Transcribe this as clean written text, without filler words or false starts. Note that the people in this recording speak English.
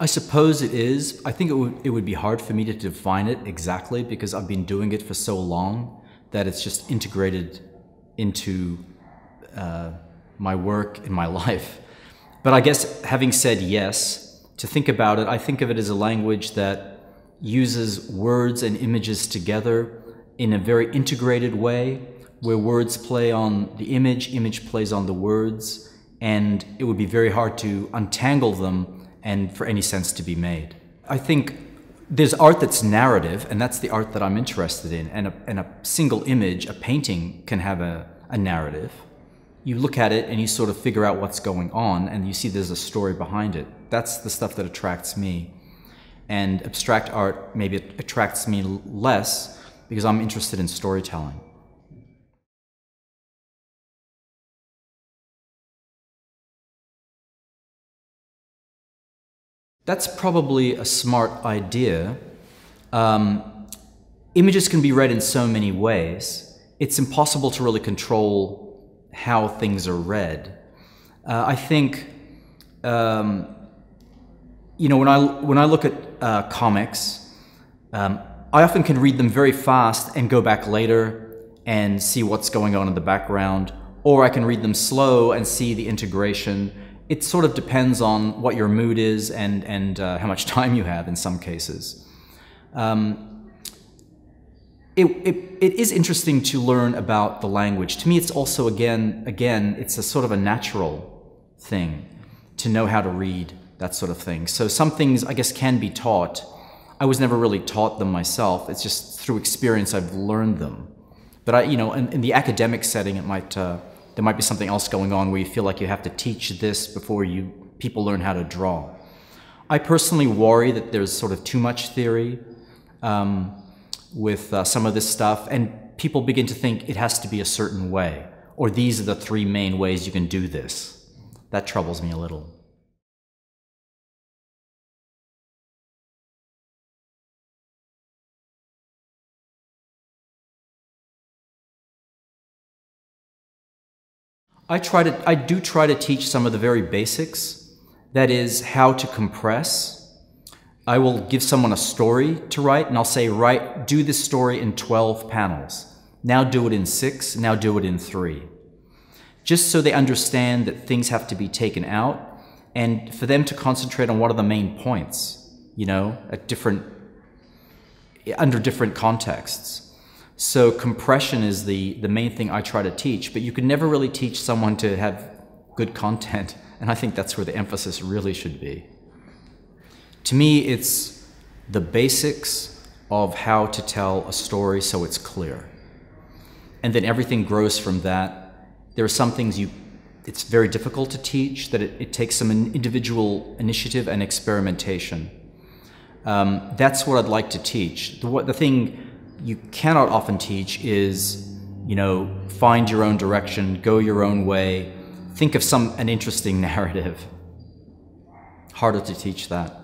I suppose it is. I think it would be hard for me to define it exactly because I've been doing it for so long that it's just integrated into my work in my life. But I guess having said yes, to think about it, I think of it as a language that uses words and images together in a very integrated way, where words play on the image plays on the words, and it would be very hard to untangle them and for any sense to be made. I think there's art that's narrative, and that's the art that I'm interested in, and a single image, a painting, can have a narrative. You look at it and you sort of figure out what's going on, and you see there's a story behind it. That's the stuff that attracts me. And abstract art maybe attracts me less because I'm interested in storytelling. That's probably a smart idea. Images can be read in so many ways. It's impossible to really control how things are read. I think, you know, when I look at comics, I often can read them very fast and go back later and see what's going on in the background, or I can read them slow and see the integration. It sort of depends on what your mood is and how much time you have in some cases. It is interesting to learn about the language. To me, it's also, again, it's a sort of a natural thing to know how to read, that sort of thing. So some things, I guess, can be taught. I was never really taught them myself. It's just through experience I've learned them. But you know, in the academic setting, it might there might be something else going on where you feel like you have to teach this before people learn how to draw. I personally worry that there's sort of too much theory with some of this stuff, and people begin to think it has to be a certain way, or these are the 3 main ways you can do this. That troubles me a little. I do try to teach some of the very basics. That is, how to compress. I will give someone a story to write, and I'll say, do this story in 12 panels. Now do it in 6, now do it in 3. Just so they understand that things have to be taken out, and for them to concentrate on what are the main points, you know, under different contexts. So compression is the main thing I try to teach, but you can never really teach someone to have good content, and I think that's where the emphasis really should be. To me, it's the basics of how to tell a story so it's clear. And then everything grows from that. There are some things it's very difficult to teach, that it takes some individual initiative and experimentation. That's what I'd like to teach. The thing you cannot often teach is, you know, find your own direction, go your own way, think of an interesting narrative. Harder to teach that.